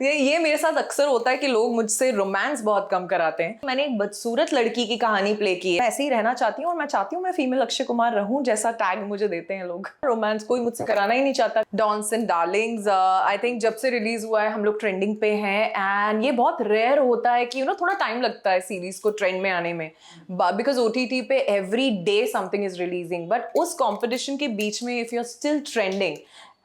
ये मेरे साथ अक्सर होता है कि लोग मुझसे रोमांस बहुत कम कराते हैं। मैंने एक बदसूरत लड़की की कहानी प्ले की है। ऐसे ही रहना चाहती हूँ और मैं चाहती हूँ मैं फीमेल अक्षय कुमार रहूं जैसा टैग मुझे देते हैं लोग। रोमांस कोई मुझसे कराना ही नहीं चाहता। Dons and darlings I think जब से रिलीज हुआ है हम लोग ट्रेंडिंग पे हैं एंड ये बहुत रेयर होता है कि थोड़ा टाइम लगता है सीरीज को ट्रेंड में आने में, बिकॉज OTT पे every day something is releasing. But उस कॉम्पिटिशन के बीच में if you are still trending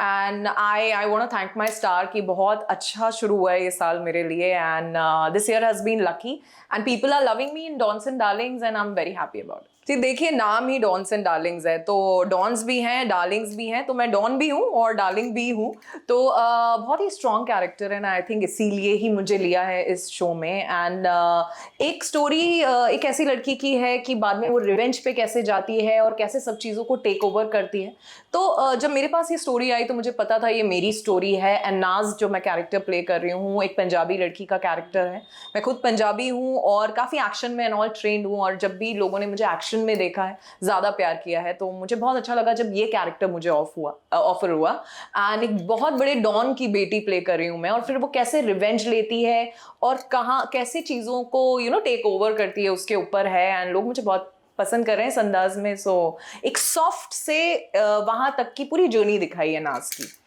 and I want to thank my star कि बहुत अच्छा शुरू हुआ है ये साल मेरे लिए and this year has been lucky and people are loving me in dons and darlings and I am very happy about it. जी देखिए, नाम ही डॉन्स एंड डार्लिंग्स है तो डॉन्स भी हैं, डार्लिंग्स भी हैं, तो मैं डॉन भी हूँ और डार्लिंग भी हूँ। तो बहुत ही स्ट्रॉन्ग कैरेक्टर है ना, आई थिंक इसीलिए ही मुझे लिया है इस शो में। एंड एक स्टोरी एक ऐसी लड़की की है कि बाद में वो रिवेंज पे कैसे जाती है और कैसे सब चीज़ों को टेक ओवर करती है। तो जब मेरे पास ये स्टोरी आई तो मुझे पता था ये मेरी स्टोरी है। एंड नाज जो मैं कैरेक्टर प्ले कर रही हूँ एक पंजाबी लड़की का कैरेक्टर है। मैं खुद पंजाबी हूँ और काफ़ी एक्शन में एंड ऑल ट्रेंड हूँ और जब भी लोगों ने मुझे एक्शन में देखा है, ज़्यादा प्यार किया है, तो मुझे बहुत अच्छा लगा जब ये कैरेक्टर मुझे ऑफर हुआ। एंड एक बहुत बड़े डॉन की बेटी प्ले कर रही हूँ मैं और फिर वो कैसे रिवेंज लेती है और कहाँ कैसे चीज़ों को टेक ओवर करती है उसके ऊपर है। एंड लोग मुझे बहुत पसंद कर रहे हैं इस अंदाज में। सो एक सॉफ्ट से वहां तक की पूरी जर्नी दिखाई है नाज की।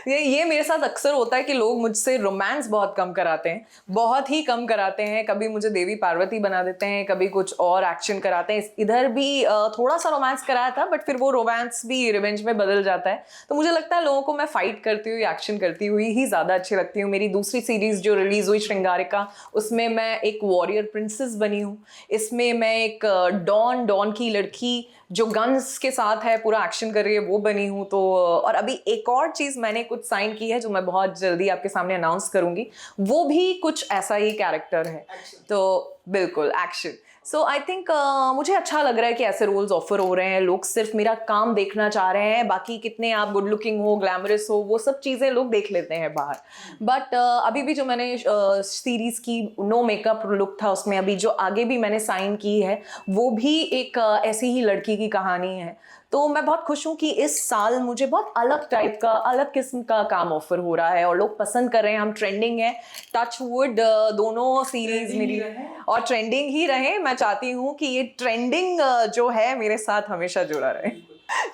ये मेरे साथ अक्सर होता है कि लोग मुझसे रोमांस बहुत कम कराते हैं, बहुत ही कम कराते हैं। कभी मुझे देवी पार्वती बना देते हैं, कभी कुछ और एक्शन कराते हैं। इधर भी थोड़ा सा रोमांस कराया था बट फिर वो रोमांस भी रिवेंज में बदल जाता है। तो मुझे लगता है लोगों को मैं फाइट करती हुई, एक्शन करती हुई ही ज़्यादा अच्छी लगती हूँ। मेरी दूसरी सीरीज जो रिलीज हुई श्रृंगारिका, उसमें मैं एक वॉरियर प्रिंसेस बनी हूँ। इसमें मैं एक डॉन की लड़की जो गन्स के साथ है, पूरा एक्शन कर रही है, वो बनी हूँ। तो और अभी एक और चीज़ मैंने कुछ साइन की है जो मैं बहुत जल्दी आपके सामने अनाउंस करूंगी, वो भी कुछ ऐसा ही कैरेक्टर है। तो बिल्कुल एक्शन। सो आई थिंक मुझे अच्छा लग रहा है कि ऐसे रोल्स ऑफर हो रहे हैं। लोग सिर्फ मेरा काम देखना चाह रहे हैं, बाकी कितने आप गुड लुकिंग हो, ग्लैमरस हो, वो सब चीज़ें लोग देख लेते हैं बाहर। बट अभी भी जो मैंने सीरीज की नो मेकअप लुक था उसमें, अभी जो आगे भी मैंने साइन की है वो भी एक ऐसी ही लड़की की कहानी है। तो मैं बहुत खुश हूँ कि इस साल मुझे बहुत अलग टाइप का, अलग किस्म का काम ऑफर हो रहा है और लोग पसंद कर रहे हैं। हम ट्रेंडिंग है, टच वुड, दोनों सीरीज मेरी और ट्रेंडिंग ही रहे। मैं चाहती हूँ कि ये ट्रेंडिंग जो है मेरे साथ हमेशा जुड़ा रहे।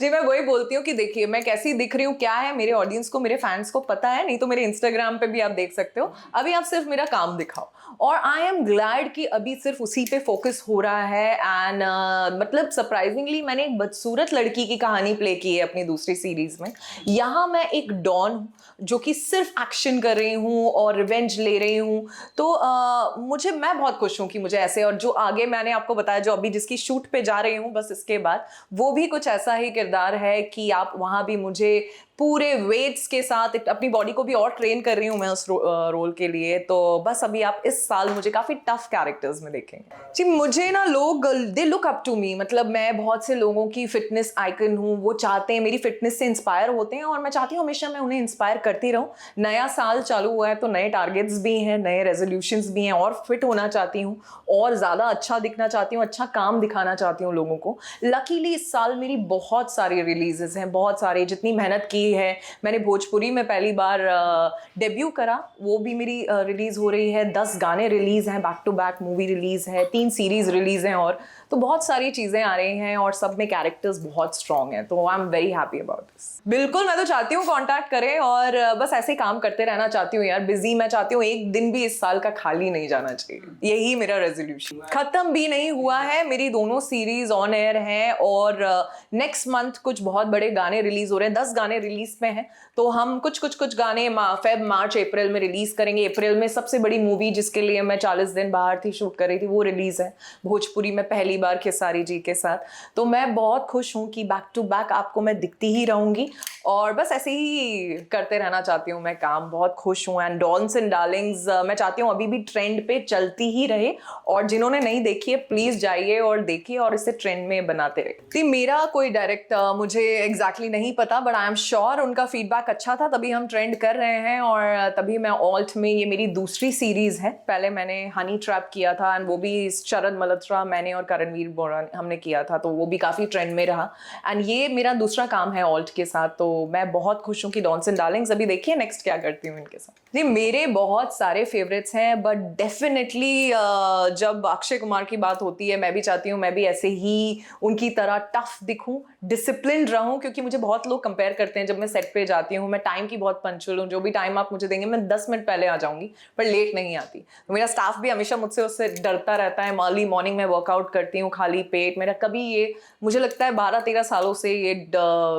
जी मैं वही बोलती हूँ कि देखिए मैं कैसी दिख रही हूँ, क्या है, मेरे ऑडियंस को, मेरे फैंस को पता है। नहीं तो मेरे इंस्टाग्राम पे भी आप देख सकते हो। अभी आप सिर्फ मेरा काम दिखाओ और आई एम ग्लैड कि अभी सिर्फ उसी पे फोकस हो रहा है। एंड मतलब सरप्राइजिंगली मैंने एक बदसूरत लड़की की कहानी प्ले की है अपनी दूसरी सीरीज में। यहाँ मैं एक डॉन हूँ जो कि सिर्फ एक्शन कर रही हूँ और रिवेंज ले रही हूँ। तो मैं बहुत खुश हूँ कि मुझे ऐसे, और जो आगे मैंने आपको बताया जो अभी जिसकी शूट पे जा रही हूँ बस इसके बाद, वो भी कुछ ऐसा ही किरदार है कि आप वहाँ भी मुझे पूरे वेट्स के साथ अपनी बॉडी को भी और ट्रेन कर रही हूँ मैं उस रोल के लिए। तो बस अभी आप इस साल मुझे काफ़ी टफ कैरेक्टर्स में देखेंगे। जी मुझे ना लोग they look up to me, मतलब मैं बहुत से लोगों की फिटनेस आइकन हूँ। वो चाहते हैं, मेरी फिटनेस से इंस्पायर होते हैं और मैं चाहती हूँ हमेशा मैं उन्हें इंस्पायर करती रहूँ। नया साल चालू हुआ है तो नए टारगेट्स भी हैं, नए रेजोल्यूशंस भी हैं और फिट होना चाहती हूँ और ज़्यादा अच्छा दिखना चाहती हूँ, अच्छा काम दिखाना चाहती हूँ लोगों को। लकीली इस साल मेरी बहुत सारी रिलीजेस हैं, बहुत सारी, जितनी मेहनत की है। मैंने भोजपुरी में पहली बार डेब्यू करा, वो भी मेरी रिलीज हो रही है। 10 गाने रिलीज हैं, back to back movie release है, 3 सीरीज रिलीज हैं और तो बहुत सारी चीज़ें आ रही हैं और सब में कैरेक्टर्स बहुत स्ट्रॉन्ग हैं। तो I am very happy about this. बिल्कुल, मैं तो चाहती हूँ कांटेक्ट करें और बस ऐसे ही काम करते रहना चाहती हूँ यार। बिजी मैं चाहती हूँ, एक दिन भी इस साल का खाली नहीं जाना चाहिए, यही मेरा रेजोल्यूशन। खत्म भी नहीं हुआ है, मेरी दोनों सीरीज ऑन एयर हैं और नेक्स्ट मंथ कुछ बहुत बड़े गाने रिलीज हो रहे हैं। 10 गाने रिलीज में हैं तो हम कुछ गाने फेब मार्च अप्रैल में रिलीज करेंगे। अप्रैल में सबसे बड़ी मूवी जिसके लिए मैं 40 दिन बाहर थी, शूट कर रही थी, वो रिलीज है भोजपुरी में पहली बार खेसारी जी के साथ। तो मैं बहुत खुश हूँ कि बैक टू बैक आपको मैं दिखती ही रहूंगी और बस ऐसे ही करते रहना चाहती हूँ मैं काम। बहुत खुश हूँ। एंड डॉन्स एंड डार्लिंग्स मैं चाहती हूँ अभी भी ट्रेंड पे चलती ही रहे और जिन्होंने नहीं देखी है प्लीज जाइए और देखिए और इसे ट्रेंड में बनाते रहे। मेरा कोई डायरेक्ट मुझे एग्जैक्टली नहीं पता but I am sure sure उनका फीडबैक अच्छा था, तभी हम ट्रेंड कर रहे हैं और तभी मैं ऑल्ट में, ये मेरी दूसरी सीरीज है। पहले मैंने हनी ट्रैप किया था एंड वो भी शरद मल्होत्रा, मैंने और करणवीर बोरा हमने किया था, तो वो भी काफ़ी ट्रेंड में रहा। एंड ये मेरा दूसरा काम है ऑल्ट के साथ, तो मैं बहुत खुश हूँ कि डॉन्स एंड डार्लिंग्स। अभी देखिए नेक्स्ट क्या करती हूँ इनके साथ। जी मेरे बहुत सारे फेवरेट्स हैं, बट डेफिनेटली जब अक्षय कुमार की बात होती है, मैं भी चाहती हूँ मैं भी ऐसे ही उनकी तरह टफ दिखूँ, डिसिप्लिन रहूँ, क्योंकि मुझे बहुत लोग कंपेयर करते हैं जब मैं सेट पे जाती हूँ। मैं टाइम की बहुत पंक्चुअल हूँ, जो भी टाइम आप मुझे देंगे मैं 10 मिनट पहले आ जाऊंगी, पर लेट नहीं आती। तो मेरा स्टाफ भी हमेशा मुझसे उससे डरता रहता है। अर्ली मॉर्निंग में वर्कआउट करती हूँ खाली पेट, मेरा कभी ये, मुझे लगता है 12-13 सालों से ये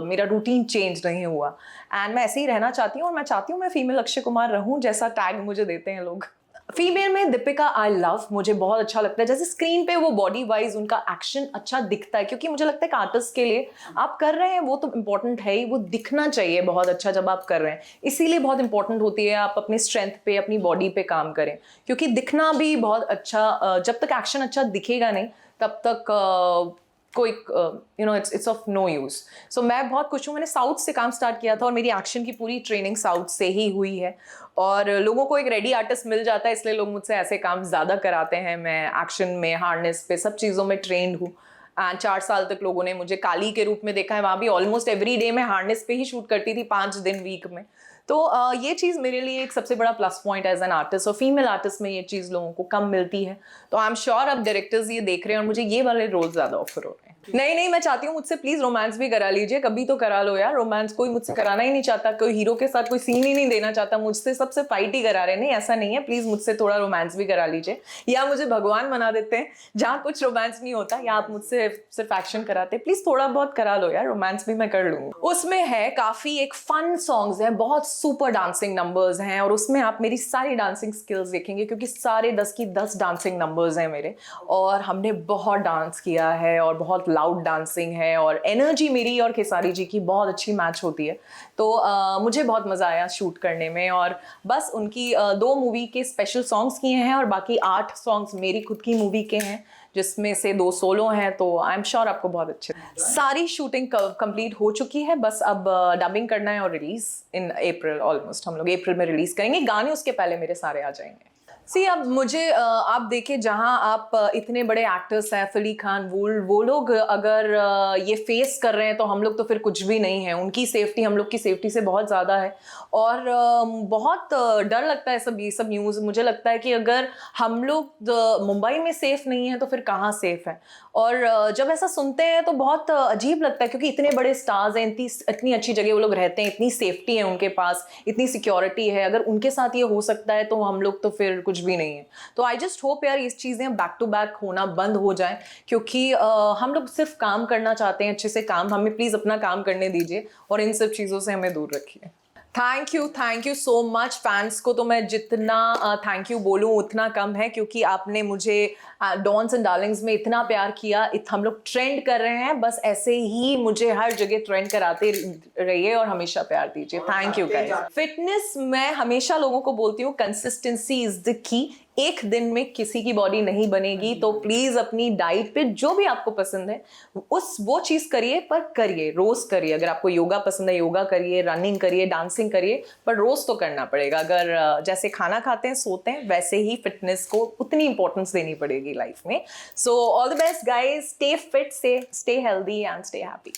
मेरा रूटीन चेंज नहीं हुआ एंड मैं ऐसे ही रहना चाहती हूँ। और मैं चाहती हूँ मैं फीमेल अक्षय कुमार रहूँ, जैसा टैग मुझे देते हैं लोग। फीमेल में दीपिका आई लव, मुझे बहुत अच्छा लगता है जैसे स्क्रीन पे वो बॉडी वाइज उनका एक्शन अच्छा दिखता है, क्योंकि मुझे लगता है कि आर्टिस्ट के लिए आप कर रहे हैं वो तो इंपॉर्टेंट है ही, वो दिखना चाहिए बहुत अच्छा जब आप कर रहे हैं। इसीलिए बहुत इंपॉर्टेंट होती है आप अपनी स्ट्रेंथ पे, अपनी बॉडी पे काम करें, क्योंकि दिखना भी बहुत अच्छा, जब तक एक्शन अच्छा दिखेगा नहीं तब तक कोई इट्स ऑफ नो यूज। सो मैं बहुत खुश हूँ, मैंने साउथ से काम स्टार्ट किया था और मेरी एक्शन की पूरी ट्रेनिंग साउथ से ही हुई है और लोगों को एक रेडी आर्टिस्ट मिल जाता है, इसलिए लोग मुझसे ऐसे काम ज़्यादा कराते हैं। मैं एक्शन में, हार्नेस पे, सब चीज़ों में ट्रेंड हूँ। 4 साल तक लोगों ने मुझे काली के रूप में देखा है, वहाँ भी ऑलमोस्ट एवरी डे मैं हार्नेस पे ही शूट करती थी 5 दिन वीक में। तो ये चीज़ मेरे लिए एक सबसे बड़ा plus point as an artist, और फीमेल आर्टिस्ट में ये चीज़ लोगों को कम मिलती है। तो आई एम श्योर अब डायरेक्टर्स ये देख रहे हैं और मुझे ये वाले रोल ज़्यादा ऑफर हो रहे हैं। नहीं, मैं चाहती हूँ मुझसे प्लीज रोमांस भी करा लीजिए, कभी तो करा लो यार। रोमांस कोई मुझसे कराना ही नहीं चाहता, कोई हीरो के साथ कोई सीन ही नहीं देना चाहता, मुझसे सबसे फाइट ही करा रहे हैं। नहीं ऐसा नहीं है, प्लीज मुझसे थोड़ा रोमांस भी करा लीजिए, या मुझे भगवान बना देते हैं जहाँ कुछ रोमांस नहीं होता, या आप मुझसे सिर्फ एक्शन कराते, प्लीज थोड़ा बहुत करा लो यार, रोमांस भी मैं कर लूंगी। उसमें है काफी एक फन सॉन्ग्स हैं, बहुत सुपर डांसिंग नंबर्स हैं, और उसमें आप मेरी सारी डांसिंग स्किल्स देखेंगे, क्योंकि सारे 10 की 10 डांसिंग नंबर्स हैं मेरे, और हमने बहुत डांस किया है और बहुत लाउड डांसिंग है, और एनर्जी मेरी और खेसारी जी की बहुत अच्छी मैच होती है। तो मुझे बहुत मज़ा आया शूट करने में, और बस उनकी 2 मूवी के स्पेशल सॉन्ग्स किए हैं और बाकी 8 सॉन्ग्स मेरी खुद की मूवी के हैं, जिसमें से 2 सोलो हैं। तो आई एम श्योर आपको बहुत अच्छे। सारी शूटिंग कंप्लीट हो चुकी है, बस अब डबिंग करना है और रिलीज इन अप्रैल। ऑलमोस्ट हम लोग अप्रैल में रिलीज करेंगे, गाने उसके पहले मेरे सारे आ जाएंगे। सी अब मुझे आप देखिए, जहाँ आप इतने बड़े एक्टर्स सैफ अली खान, वो लोग अगर ये फेस कर रहे हैं तो हम लोग तो फिर कुछ भी नहीं है। उनकी सेफ्टी हम लोग की सेफ्टी से बहुत ज़्यादा है, और बहुत डर लगता है ये सब न्यूज़। मुझे लगता है कि अगर हम लोग मुंबई में सेफ नहीं है तो फिर कहाँ सेफ है। और जब ऐसा सुनते हैं तो बहुत अजीब लगता है, क्योंकि इतने बड़े स्टार्स हैं, इतनी अच्छी जगह वो लोग रहते हैं, इतनी सेफ्टी है उनके पास, इतनी सिक्योरिटी है। अगर उनके साथ ये हो सकता है तो हम लोग तो फिर कुछ भी नहीं है। तो आई जस्ट होप यार ये चीज़ें बैक टू बैक होना बंद हो जाए, क्योंकि हम लोग सिर्फ काम करना चाहते हैं, अच्छे से काम, हमें प्लीज़ अपना काम करने दीजिए और इन सब चीज़ों से हमें दूर रखिए। Thank you so much. Fans को तो मैं जितना थैंक यू बोलूँ उतना कम है, क्योंकि आपने मुझे डॉन्स एंड डार्लिंग्स में इतना प्यार किया। हम लोग ट्रेंड कर रहे हैं, बस ऐसे ही मुझे हर जगह ट्रेंड कराते रहिए और हमेशा प्यार दीजिए। Thank you guys. फिटनेस मैं हमेशा लोगों को बोलती हूँ, कंसिस्टेंसी इज द की। एक दिन में किसी की बॉडी नहीं बनेगी, तो प्लीज अपनी डाइट पे जो भी आपको पसंद है वो चीज करिए, पर करिए, रोज करिए। अगर आपको योगा पसंद है योगा करिए, रनिंग करिए, डांसिंग करिए, पर रोज तो करना पड़ेगा। अगर जैसे खाना खाते हैं सोते हैं, वैसे ही फिटनेस को उतनी इंपॉर्टेंस देनी पड़ेगी लाइफ में। So all the best guys, stay fit, stay healthy and stay happy.